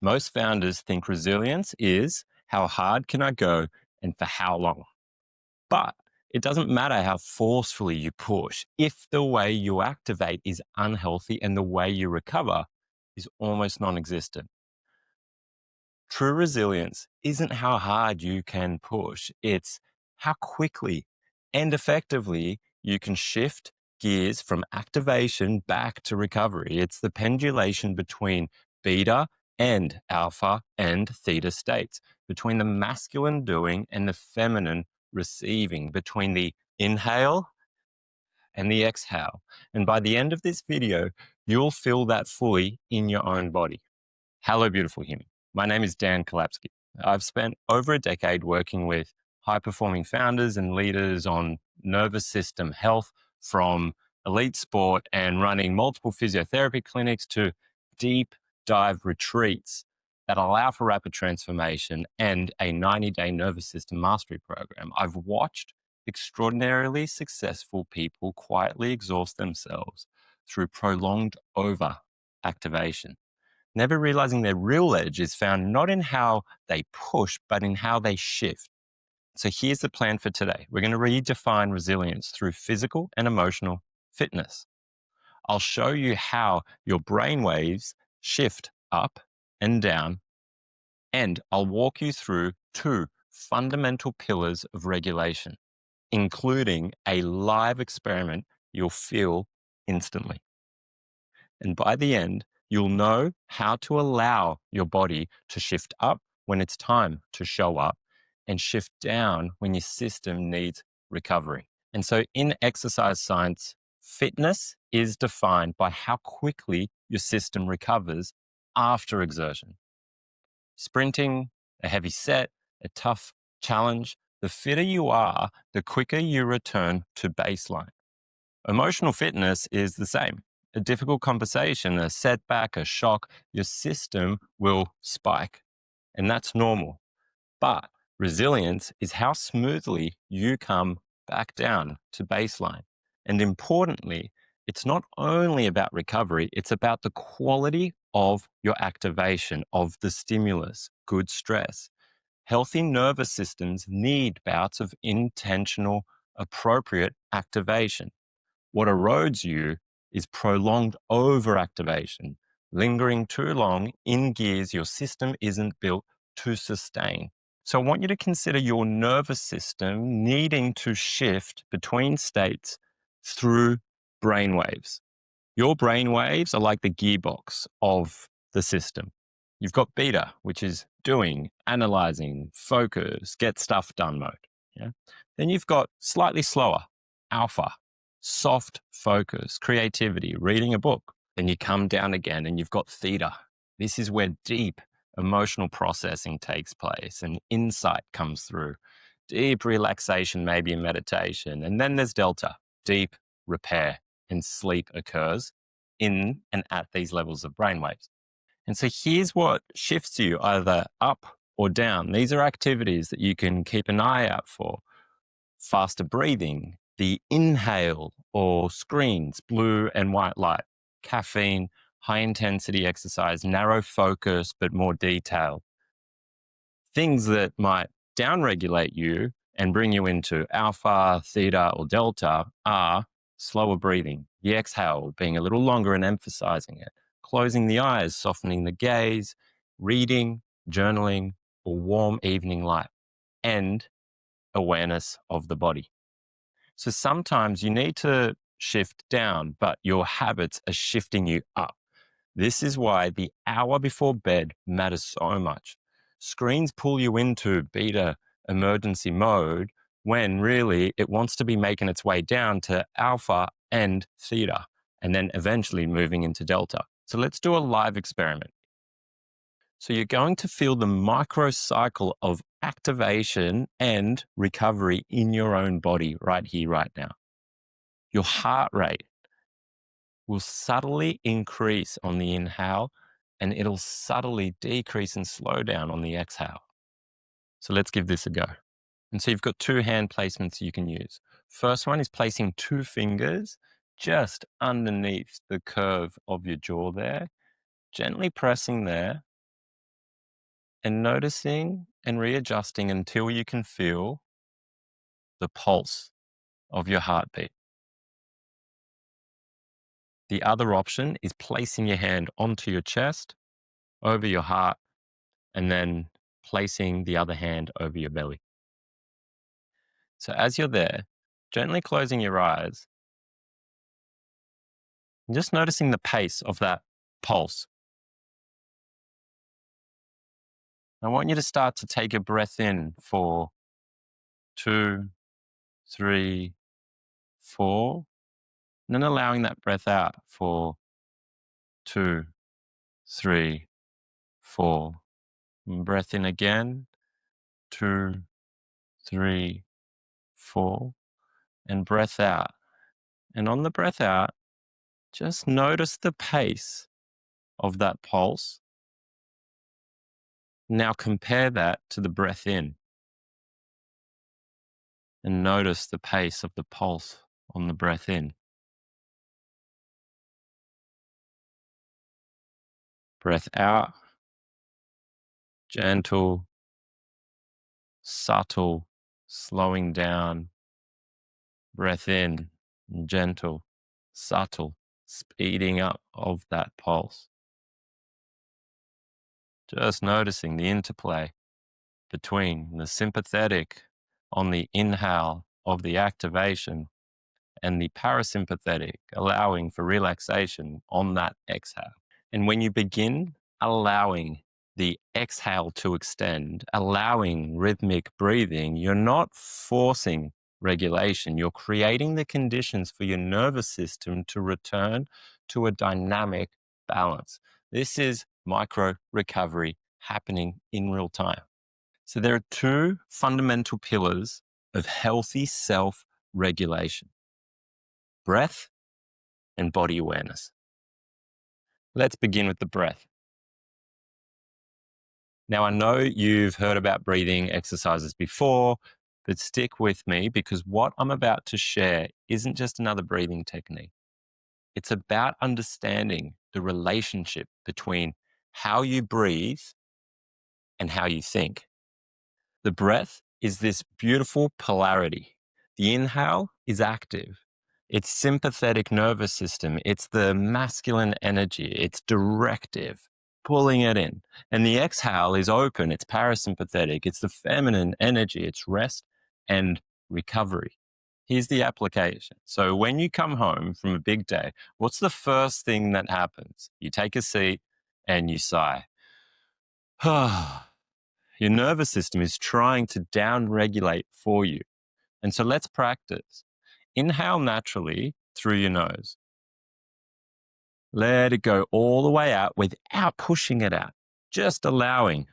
Most founders think resilience is how hard can I go and for how long? But it doesn't matter how forcefully you push if the way you activate is unhealthy and the way you recover is almost non existent. True resilience isn't how hard you can push, it's how quickly and effectively you can shift gears from activation back to recovery. It's the pendulation between beta and alpha and theta states, between the masculine doing and the feminine receiving, between the inhale and the exhale. And by the end of this video, you'll feel that fully in your own body. Hello, beautiful human. My name is Dan Kolapski. I've spent over a decade working with high performing founders and leaders on nervous system health, from elite sport and running multiple physiotherapy clinics to deep dive retreats that allow for rapid transformation and a 90-day nervous system mastery program. I've watched extraordinarily successful people quietly exhaust themselves through prolonged over activation, never realizing their real edge is found not in how they push, but in how they shift. So here's the plan for today. We're going to redefine resilience through physical and emotional fitness. I'll show you how your brain waves shift up and down, and I'll walk you through two fundamental pillars of regulation, including a live experiment you'll feel instantly. And by the end, you'll know how to allow your body to shift up when it's time to show up and shift down when your system needs recovery. And so in exercise science, fitness is defined by how quickly your system recovers after exertion. Sprinting, a heavy set, a tough challenge, the fitter you are, the quicker you return to baseline. Emotional fitness is the same. A difficult conversation, a setback, a shock, your system will spike. And that's normal. But resilience is how smoothly you come back down to baseline. And importantly, it's not only about recovery, it's about the quality of your activation of the stimulus, good stress. Healthy nervous systems need bouts of intentional, appropriate activation. What erodes you is prolonged overactivation, lingering too long in gears your system isn't built to sustain. So I want you to consider your nervous system needing to shift between states through brainwaves. Your brainwaves are like the gearbox of the system. You've got beta, which is doing, analyzing, focus, get stuff done mode. Yeah? Then you've got slightly slower, alpha, soft focus, creativity, reading a book. Then you come down again and you've got theta. This is where deep emotional processing takes place and insight comes through. Deep relaxation, maybe a meditation. And then there's delta, deep repair and sleep occurs in and at these levels of brainwaves. And so here's what shifts you either up or down. These are activities that you can keep an eye out for. Faster breathing, the inhale or screens, blue and white light, caffeine, high intensity exercise, narrow focus, but more detailed. Things that might downregulate you and bring you into alpha, theta, or delta are slower breathing, the exhale being a little longer and emphasizing it, closing the eyes, softening the gaze, reading, journaling, or warm evening light, and awareness of the body. So sometimes you need to shift down, but your habits are shifting you up. This is why the hour before bed matters so much. Screens pull you into beta emergency mode when really it wants to be making its way down to alpha and theta, and then eventually moving into delta. So let's do a live experiment. So you're going to feel the micro cycle of activation and recovery in your own body right here, right now. Your heart rate will subtly increase on the inhale and it'll subtly decrease and slow down on the exhale. So let's give this a go. And so you've got two hand placements you can use. First one is placing two fingers just underneath the curve of your jaw there, gently pressing there, and noticing and readjusting until you can feel the pulse of your heartbeat. The other option is placing your hand onto your chest, over your heart, and then placing the other hand over your belly. So as you're there, gently closing your eyes and just noticing the pace of that pulse. I want you to start to take a breath in for 2, 3, 4, and then allowing that breath out for 2, 3, 4. And breath in again, 2, 3, 4, and breath out. And on the breath out, just notice the pace of that pulse. Now compare that to the breath in and notice the pace of the pulse on the breath in. Breath out, gentle, subtle, slowing down. Breath in, gentle, subtle, speeding up of that pulse. Just noticing the interplay between the sympathetic on the inhale of the activation and the parasympathetic, allowing for relaxation on that exhale. And when you begin allowing the exhale to extend, allowing rhythmic breathing, you're not forcing regulation. You're creating the conditions for your nervous system to return to a dynamic balance. This is micro recovery happening in real time. So there are two fundamental pillars of healthy self-regulation: breath and body awareness. Let's begin with the breath. Now, I know you've heard about breathing exercises before, but stick with me because what I'm about to share isn't just another breathing technique. It's about understanding the relationship between how you breathe and how you think. The breath is this beautiful polarity. The inhale is active. It's sympathetic nervous system. It's the masculine energy. It's directive, pulling it in. And the exhale is open. It's parasympathetic. It's the feminine energy. It's rest and recovery. Here's the application. So when you come home from a big day, what's the first thing that happens? You take a seat and you sigh. Your nervous system is trying to down-regulate for you. And so let's practice. Inhale naturally through your nose. Let it go all the way out without pushing it out, just allowing.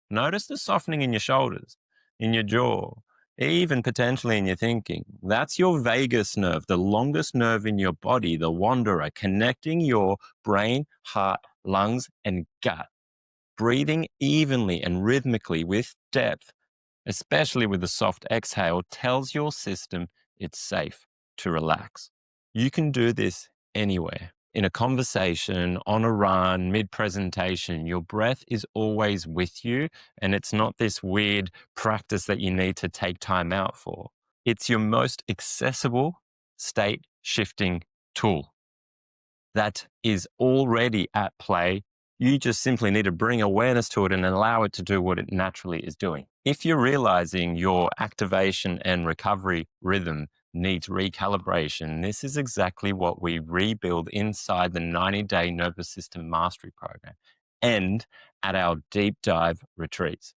Notice the softening in your shoulders, in your jaw, even potentially in your thinking. That's your vagus nerve, the longest nerve in your body, the wanderer, connecting your brain, heart, lungs, and gut. Breathing evenly and rhythmically with depth, especially with a soft exhale, tells your system it's safe to relax. You can do this anywhere. In a conversation, on a run, mid-presentation, your breath is always with you, and it's not this weird practice that you need to take time out for. It's your most accessible state-shifting tool that is already at play. You just simply need to bring awareness to it and allow it to do what it naturally is doing. If you're realizing your activation and recovery rhythm needs recalibration, this is exactly what we rebuild inside the 90-day nervous system mastery program and at our deep dive retreats.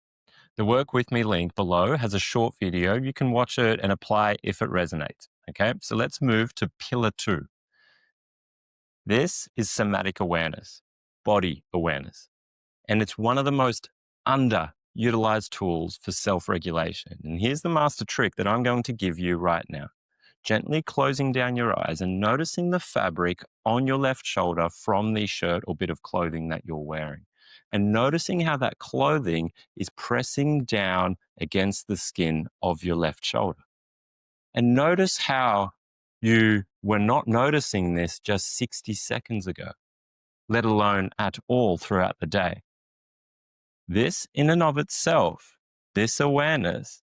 The Work With Me link below has a short video. You can watch it and apply if it resonates. Okay, so let's move to pillar 2. This is somatic awareness, body awareness, and it's one of the most underutilized tools for self-regulation. And here's the master trick that I'm going to give you right now. Gently closing down your eyes and noticing the fabric on your left shoulder from the shirt or bit of clothing that you're wearing. And noticing how that clothing is pressing down against the skin of your left shoulder. And notice how you were not noticing this just 60 seconds ago, let alone at all throughout the day. This in and of itself, this awareness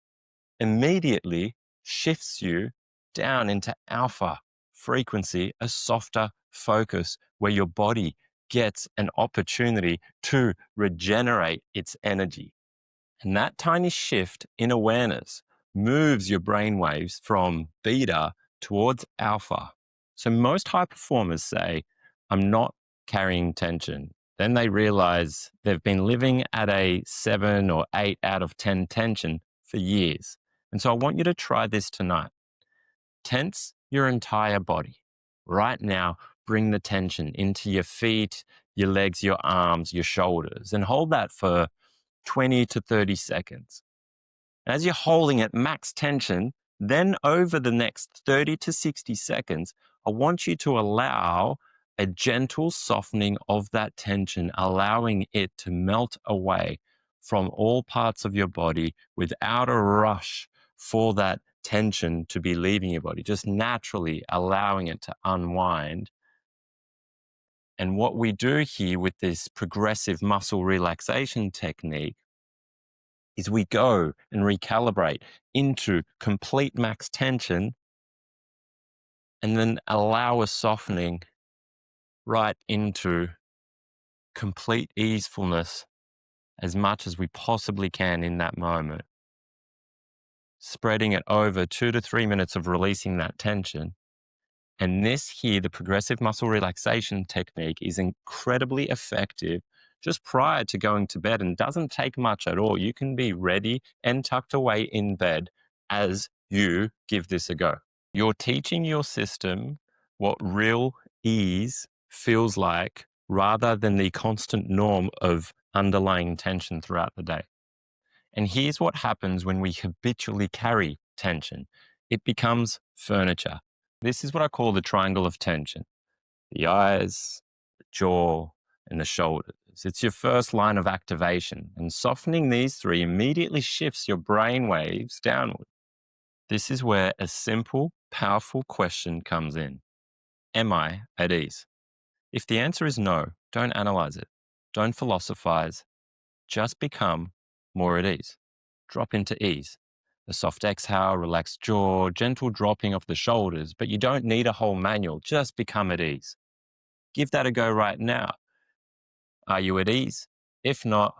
immediately shifts you down into alpha frequency, a softer focus where your body gets an opportunity to regenerate its energy. And that tiny shift in awareness moves your brain waves from beta towards alpha. So most high performers say, I'm not carrying tension. Then they realize they've been living at a 7 or 8 out of 10 tension for years. And so I want you to try this tonight. Tense your entire body. Right now, bring the tension into your feet, your legs, your arms, your shoulders, and hold that for 20 to 30 seconds. As you're holding at max tension, then over the next 30 to 60 seconds, I want you to allow a gentle softening of that tension, allowing it to melt away from all parts of your body without a rush for that tension to be leaving your body, just naturally allowing it to unwind. And what we do here with this progressive muscle relaxation technique is we go and recalibrate into complete max tension and then allow a softening right into complete easefulness as much as we possibly can in that moment. Spreading it over 2 to 3 minutes of releasing that tension. And this here, the progressive muscle relaxation technique, is incredibly effective just prior to going to bed and doesn't take much at all. You can be ready and tucked away in bed as you give this a go. You're teaching your system what real ease feels like rather than the constant norm of underlying tension throughout the day. And here's what happens when we habitually carry tension. It becomes furniture. This is what I call the triangle of tension. The eyes, the jaw, and the shoulders. It's your first line of activation, and softening these three immediately shifts your brain waves downward. This is where a simple, powerful question comes in. Am I at ease? If the answer is no, don't analyze it. Don't philosophize. Just become more at ease. Drop into ease. A soft exhale, relaxed jaw, gentle dropping of the shoulders, but you don't need a whole manual. Just become at ease. Give that a go right now. Are you at ease? If not,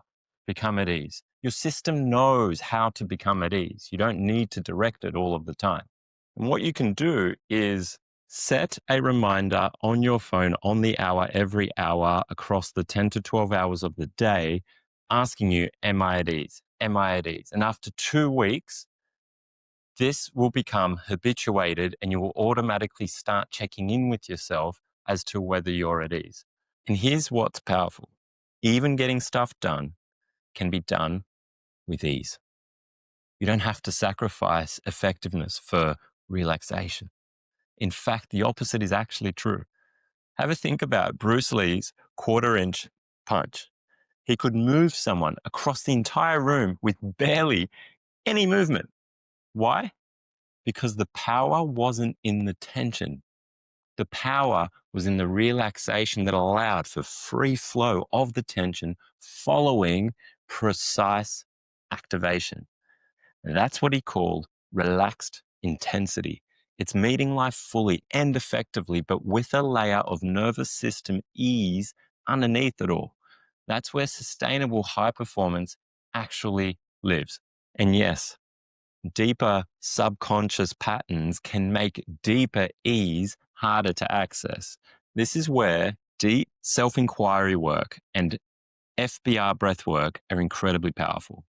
become at ease. Your system knows how to become at ease. You don't need to direct it all of the time. And what you can do is set a reminder on your phone on the hour, every hour across the 10 to 12 hours of the day, asking you, am I at ease? Am I at ease? And after 2 weeks, this will become habituated and you will automatically start checking in with yourself as to whether you're at ease. And here's what's powerful. Even getting stuff done can be done with ease. You don't have to sacrifice effectiveness for relaxation. In fact, the opposite is actually true. Have a think about Bruce Lee's quarter-inch punch. He could move someone across the entire room with barely any movement. Why? Because the power wasn't in the tension. The power was in the relaxation that allowed for free flow of the tension following precise activation. That's what he called relaxed intensity. It's meeting life fully and effectively, but with a layer of nervous system ease underneath it all. That's where sustainable high performance actually lives. And yes, deeper subconscious patterns can make deeper ease harder to access. This is where deep self-inquiry work and FBR breath work are incredibly powerful.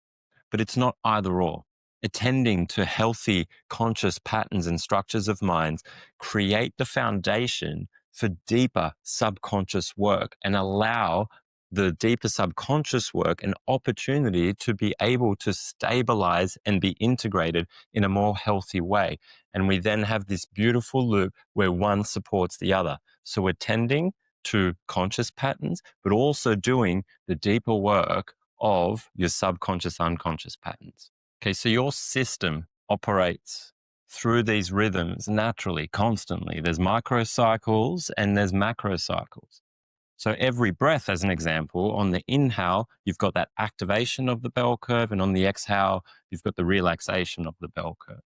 But it's not either or. Attending to healthy conscious patterns and structures of minds create the foundation for deeper subconscious work and allow the deeper subconscious work an opportunity to be able to stabilize and be integrated in a more healthy way. And we then have this beautiful loop where one supports the other. So attending to conscious patterns, but also doing the deeper work of your subconscious, unconscious patterns. Okay, so your system operates through these rhythms naturally, constantly. There's microcycles and there's macrocycles. So every breath, as an example, on the inhale, you've got that activation of the bell curve, and on the exhale, you've got the relaxation of the bell curve.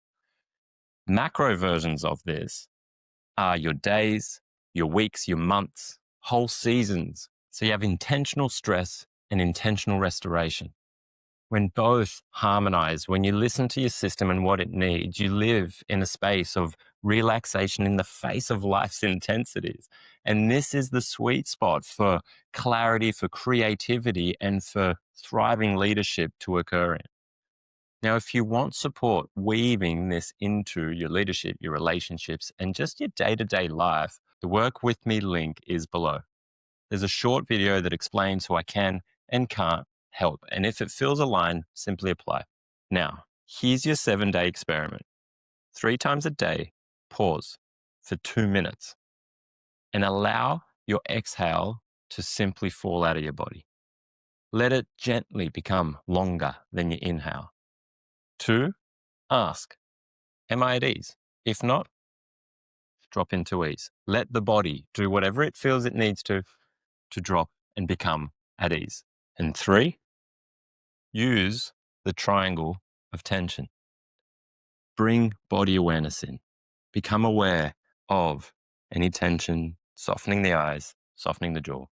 Macro versions of this are your days, your weeks, your months, whole seasons. So you have intentional stress and intentional restoration. When both harmonize, when you listen to your system and what it needs, you live in a space of relaxation in the face of life's intensities. And this is the sweet spot for clarity, for creativity, and for thriving leadership to occur in. Now, if you want support weaving this into your leadership, your relationships, and just your day to day life, the Work With Me link is below. There's a short video that explains how I can and can't help. And if it feels aligned, simply apply. Now, here's your 7-day experiment. 3 times a day, pause for 2 minutes and allow your exhale to simply fall out of your body. Let it gently become longer than your inhale. 2, ask, am I at ease? If not, drop into ease. Let the body do whatever it feels it needs to drop and become at ease. And 3, use the triangle of tension. Bring body awareness in. Become aware of any tension, softening the eyes, softening the jaw,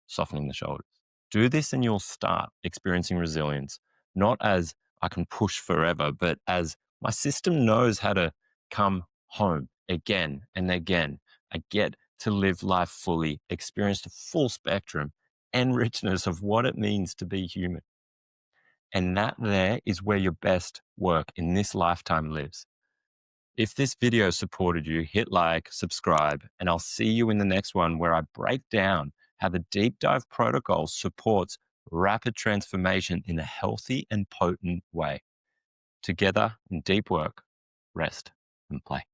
softening the shoulders. Do this and you'll start experiencing resilience, not as I can push forever, but as my system knows how to come home again and again. I get to live life fully, experience the full spectrum and richness of what it means to be human. And that there is where your best work in this lifetime lives. If this video supported you, hit like, subscribe, and I'll see you in the next one where I break down how the deep dive protocol supports rapid transformation in a healthy and potent way. Together in deep work, rest, and play.